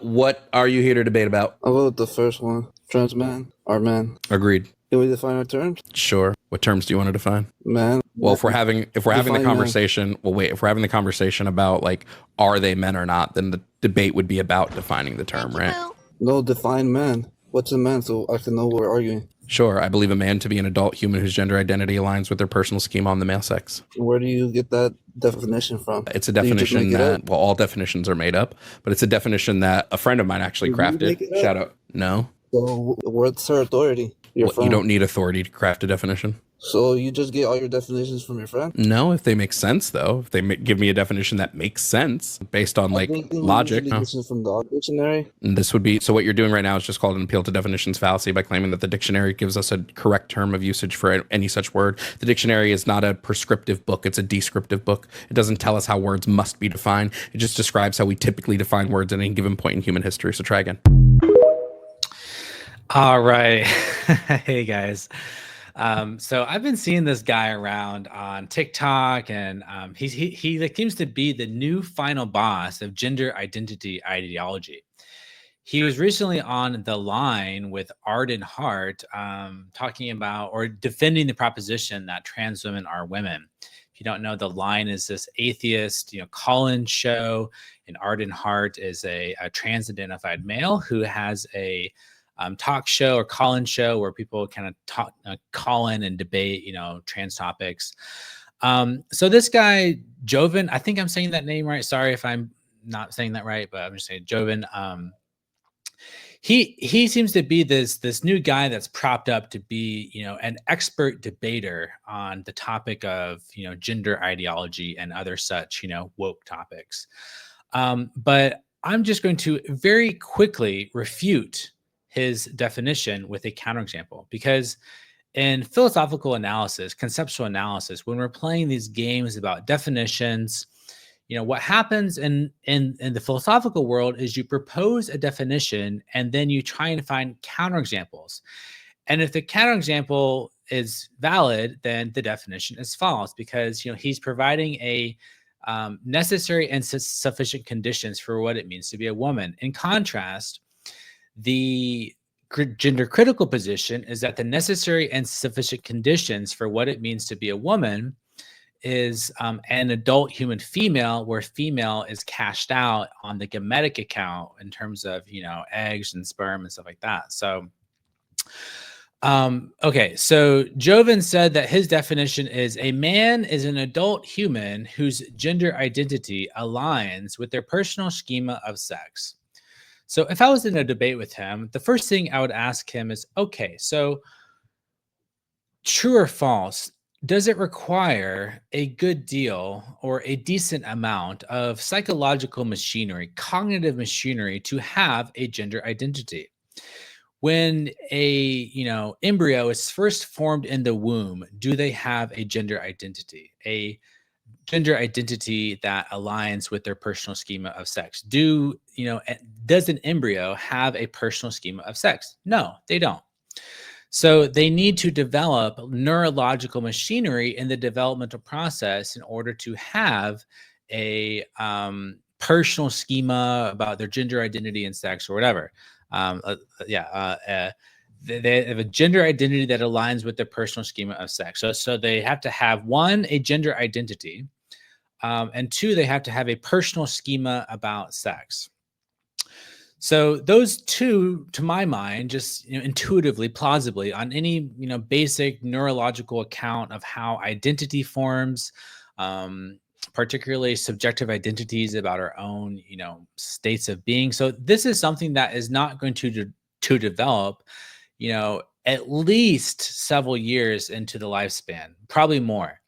What are you here to debate about? I'll go with the first one. Trans man or man. Agreed. Can we define our terms? Sure. What terms do you want to define? Man. Well, if we're having the Define man. conversation, well, wait, if we're having the conversation about like are they men or not, then the debate would be about defining the term, right? No, define man. What's a man so I can know what we're arguing? Sure. I believe a man to be an adult human whose gender identity aligns with their personal schema on the male sex. Where do you get that definition from? It's a Do you just definition make it that, up? well, all definitions are made up, but it's a definition that a friend of mine actually Did you crafted. make it up? Shout out. No. So what's her authority? Your Well, you friend. don't need authority to craft a definition. So you just get all your definitions from your friend? No, if they make sense, though. If they give me a definition that makes sense based on like logic. Usually listen from the dictionary. And this would be, so what you're doing right now is just called an appeal to definitions fallacy by claiming that the dictionary gives us a correct term of usage for any such word. The dictionary is not a prescriptive book. It's a descriptive book. It doesn't tell us how words must be defined. It just describes how we typically define words at any given point in human history. So try again. All right. Hey guys. So I've been seeing this guy around on TikTok, and he like, seems to be the new final boss of gender identity ideology. He was recently on the line with Arden Hart, talking about or defending the proposition that trans women are women. If you don't know, the line is this atheist, call-in show, and Arden Hart is a trans-identified male who has a talk show or call-in show where people kind of talk, call in and debate, trans topics. So this guy, Jovan, I think I'm saying that name right. Sorry if I'm not saying that right, but I'm just saying Jovan. He seems to be this new guy that's propped up to be, an expert debater on the topic of, gender ideology and other such, woke topics. But I'm just going to very quickly refute his definition with a counterexample, because in philosophical analysis, conceptual analysis, when we're playing these games about definitions, what happens in the philosophical world is you propose a definition and then you try and find counterexamples. And if the counterexample is valid, then the definition is false, because he's providing a necessary and sufficient conditions for what it means to be a woman. In contrast, the gender critical position is that the necessary and sufficient conditions for what it means to be a woman is an adult human female, where female is cashed out on the gametic account in terms of, eggs and sperm and stuff like that. So, okay. So Jovan said that his definition is a man is an adult human whose gender identity aligns with their personal schema of sex. So if I was in a debate with him, the first thing I would ask him is, okay, so true or false, does it require a good deal or a decent amount of psychological machinery, cognitive machinery to have a gender identity? When a, embryo is first formed in the womb, do they have a gender identity? A gender identity that aligns with their personal schema of sex? Does an embryo have a personal schema of sex? No, they don't. So they need to develop neurological machinery in the developmental process in order to have a personal schema about their gender identity and sex or whatever. They have a gender identity that aligns with their personal schema of sex. So they have to have, one, a gender identity, and two, they have to have a personal schema about sex. So those two, to my mind, just intuitively, plausibly, on any basic neurological account of how identity forms, particularly subjective identities about our own states of being. So this is something that is not going to develop, at least several years into the lifespan, probably more.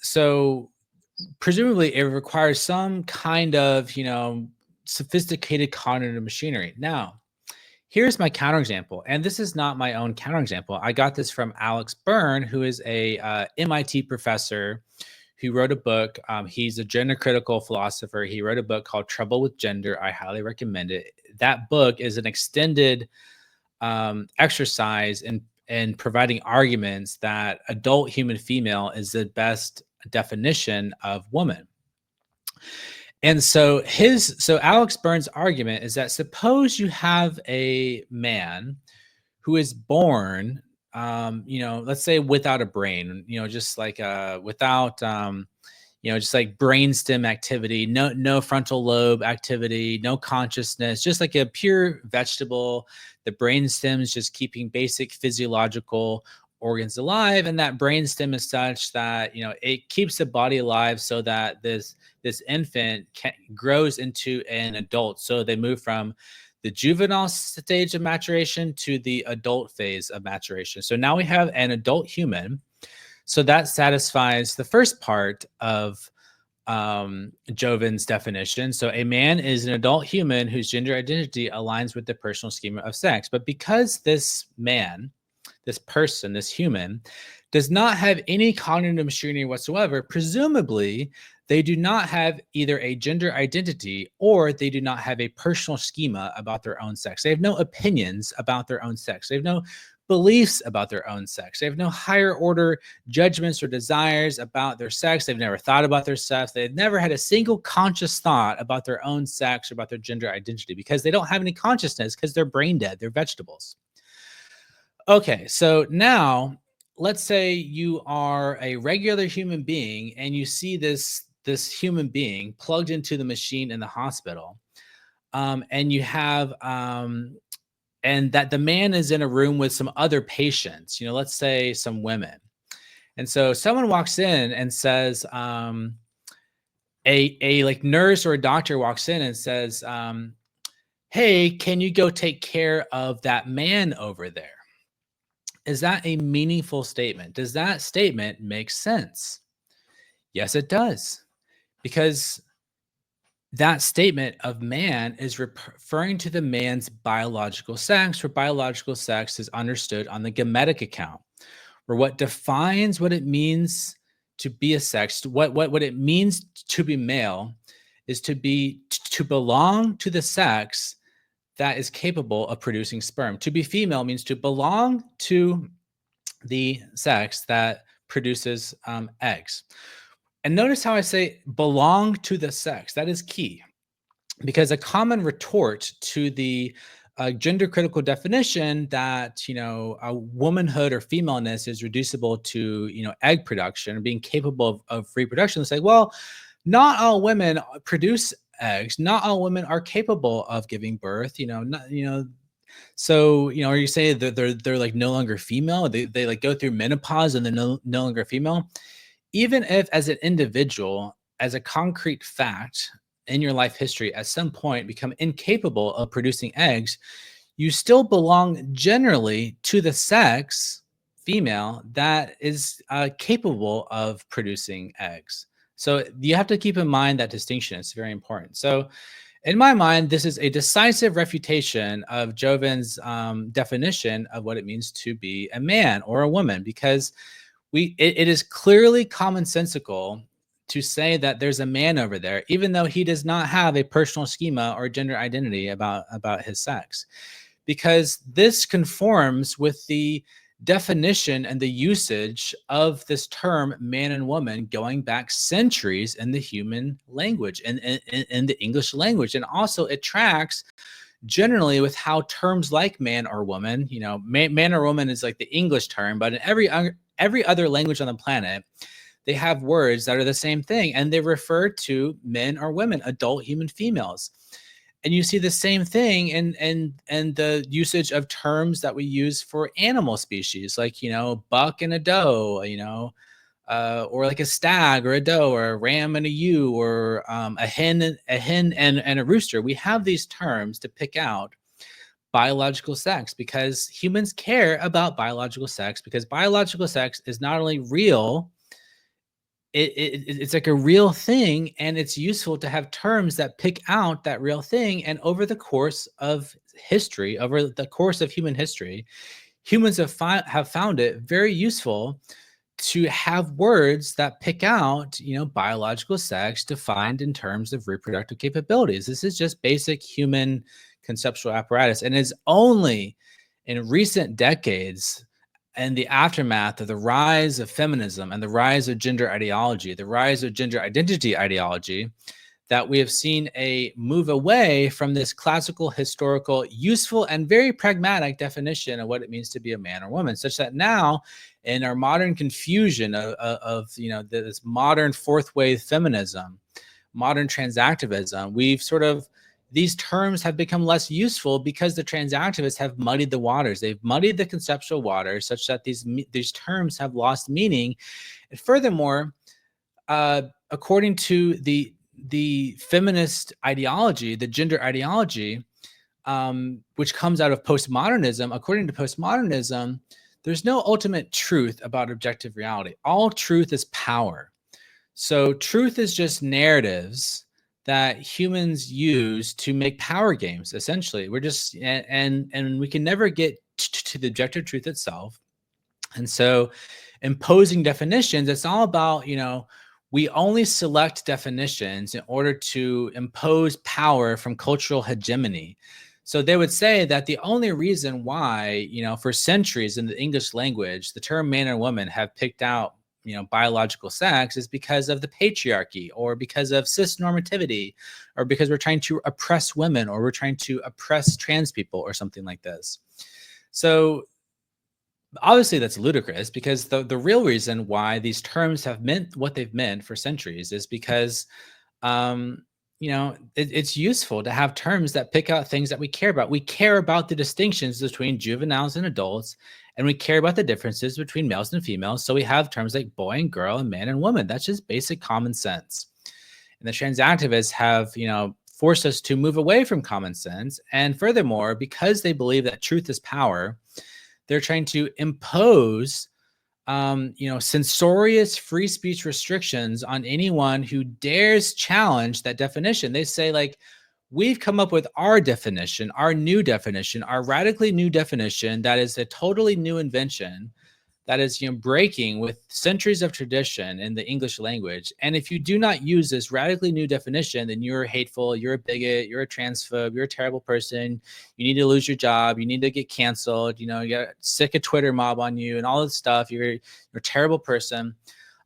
So presumably it requires some kind of, sophisticated cognitive machinery. Now, here's my counterexample, and this is not my own counterexample. I got this from Alex Byrne, who is a MIT professor who wrote a book. He's a gender critical philosopher. He wrote a book called Trouble with Gender. I highly recommend it. That book is an extended exercise in providing arguments that adult human female is the best definition of woman. And so Alex Burns' argument is that suppose you have a man who is born, let's say without a brain, just like without, just like brainstem activity, no frontal lobe activity, no consciousness, just like a pure vegetable. The brainstem is just keeping basic physiological organs alive, and that brainstem is such that it keeps the body alive, so that this infant grows into an adult. So they move from the juvenile stage of maturation to the adult phase of maturation. So now we have an adult human. So that satisfies the first part of Jovan's definition. So a man is an adult human whose gender identity aligns with the personal schema of sex. But because this man, this person, this human, does not have any cognitive machinery whatsoever, presumably they do not have either a gender identity or they do not have a personal schema about their own sex. They have no opinions about their own sex. They have no beliefs about their own sex. They have no higher order judgments or desires about their sex. They've never thought about their sex. They've never had a single conscious thought about their own sex or about their gender identity, because they don't have any consciousness, because they're brain dead. They're vegetables. Okay, so now let's say you are a regular human being and you see this human being plugged into the machine in the hospital, and you have and that the man is in a room with some other patients, let's say some women. And so someone walks in and says, a like nurse or a doctor walks in and says, hey, can you go take care of that man over there? Is that a meaningful statement? Does that statement make sense? Yes, it does. Because that statement of man is referring to the man's biological sex, where biological sex is understood on the gametic account, where what defines what it means to be a sex, what it means to be male, is to belong to the sex that is capable of producing sperm. To be female means to belong to the sex that produces eggs. And notice how I say belong to the sex. That is key, because a common retort to the gender critical definition that a womanhood or femaleness is reducible to egg production or being capable of reproduction, is like, well, not all women produce eggs. Not all women are capable of giving birth. So are you saying that they're like no longer female? They like go through menopause and they're no longer female? Even if as an individual, as a concrete fact in your life history, at some point become incapable of producing eggs, you still belong generally to the sex, female, that is capable of producing eggs. So you have to keep in mind that distinction. It's very important. So in my mind, this is a decisive refutation of Jovan's definition of what it means to be a man or a woman, because it is clearly commonsensical to say that there's a man over there, even though he does not have a personal schema or gender identity about his sex, because this conforms with the definition and the usage of this term man and woman going back centuries in the human language and in the English language. And also it tracks generally with how terms like man or woman, man or woman is like the English term, but in every other language on the planet, they have words that are the same thing, and they refer to men or women, adult human females. And you see the same thing in the usage of terms that we use for animal species, like buck and a doe, or like a stag or a doe, or a ram and a ewe, or a hen and a rooster. We have these terms to pick out biological sex, because humans care about biological sex, because biological sex is not only real, it's like a real thing, and it's useful to have terms that pick out that real thing. And over the course of history, over the course of human history, humans have found it very useful to have words that pick out, biological sex defined in terms of reproductive capabilities. This is just basic human conceptual apparatus, and is only in recent decades, and the aftermath of the rise of feminism and the rise of gender ideology, the rise of gender identity ideology, that we have seen a move away from this classical, historical, useful, and very pragmatic definition of what it means to be a man or woman, such that now, in our modern confusion of this modern fourth wave feminism, modern transactivism, we've sort of, these terms have become less useful because the transactivists have muddied the waters. They've muddied the conceptual waters such that these terms have lost meaning. And furthermore, according to the feminist ideology, the gender ideology, which comes out of postmodernism, according to postmodernism, there's no ultimate truth about objective reality. All truth is power. So truth is just narratives that humans use to make power games. Essentially, we're just and we can never get to the objective truth itself. And so, imposing definitions, it's all about, we only select definitions in order to impose power from cultural hegemony. So they would say that the only reason why, for centuries in the English language, the term man and woman have picked out, biological sex is because of the patriarchy, or because of cis normativity, or because we're trying to oppress women, or we're trying to oppress trans people, or something like this. So obviously that's ludicrous, because the real reason why these terms have meant what they've meant for centuries is because it's useful to have terms that pick out things that we care about. We care about the distinctions between juveniles and adults, and we care about the differences between males and females. So we have terms like boy and girl and man and woman. That's just basic common sense. And the transactivists have, forced us to move away from common sense. And furthermore, because they believe that truth is power, they're trying to impose censorious free speech restrictions on anyone who dares challenge that definition. They say, like, we've come up with our definition, our new definition, our radically new definition that is a totally new invention that is, breaking with centuries of tradition in the English language. And if you do not use this radically new definition, then you're hateful, you're a bigot, you're a transphobe, you're a terrible person. You need to lose your job. You need to get canceled. You get sick of Twitter mob on you and all this stuff. You're a terrible person.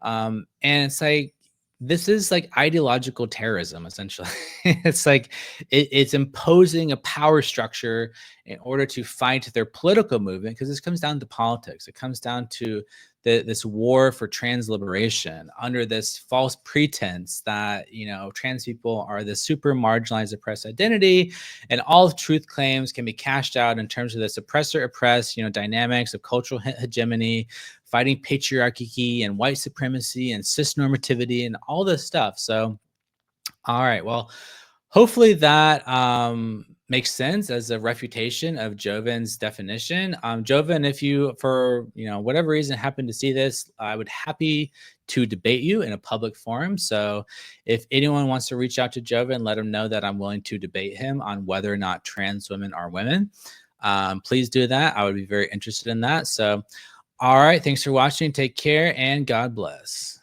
And it's like, this is like ideological terrorism, essentially. It's like it's imposing a power structure in order to fight their political movement, because this comes down to politics. It comes down to this war for trans liberation under this false pretense that, trans people are the super marginalized, oppressed identity, and all truth claims can be cashed out in terms of this oppressor-oppressed, dynamics of cultural hegemony, fighting patriarchy and white supremacy and cis normativity and all this stuff. So, all right, well, hopefully that makes sense as a refutation of Jovan's definition. Jovan, if you, for whatever reason, happen to see this, I would happy to debate you in a public forum. So if anyone wants to reach out to Jovan, let him know that I'm willing to debate him on whether or not trans women are women. Please do that. I would be very interested in that. So, all right. Thanks for watching. Take care and God bless.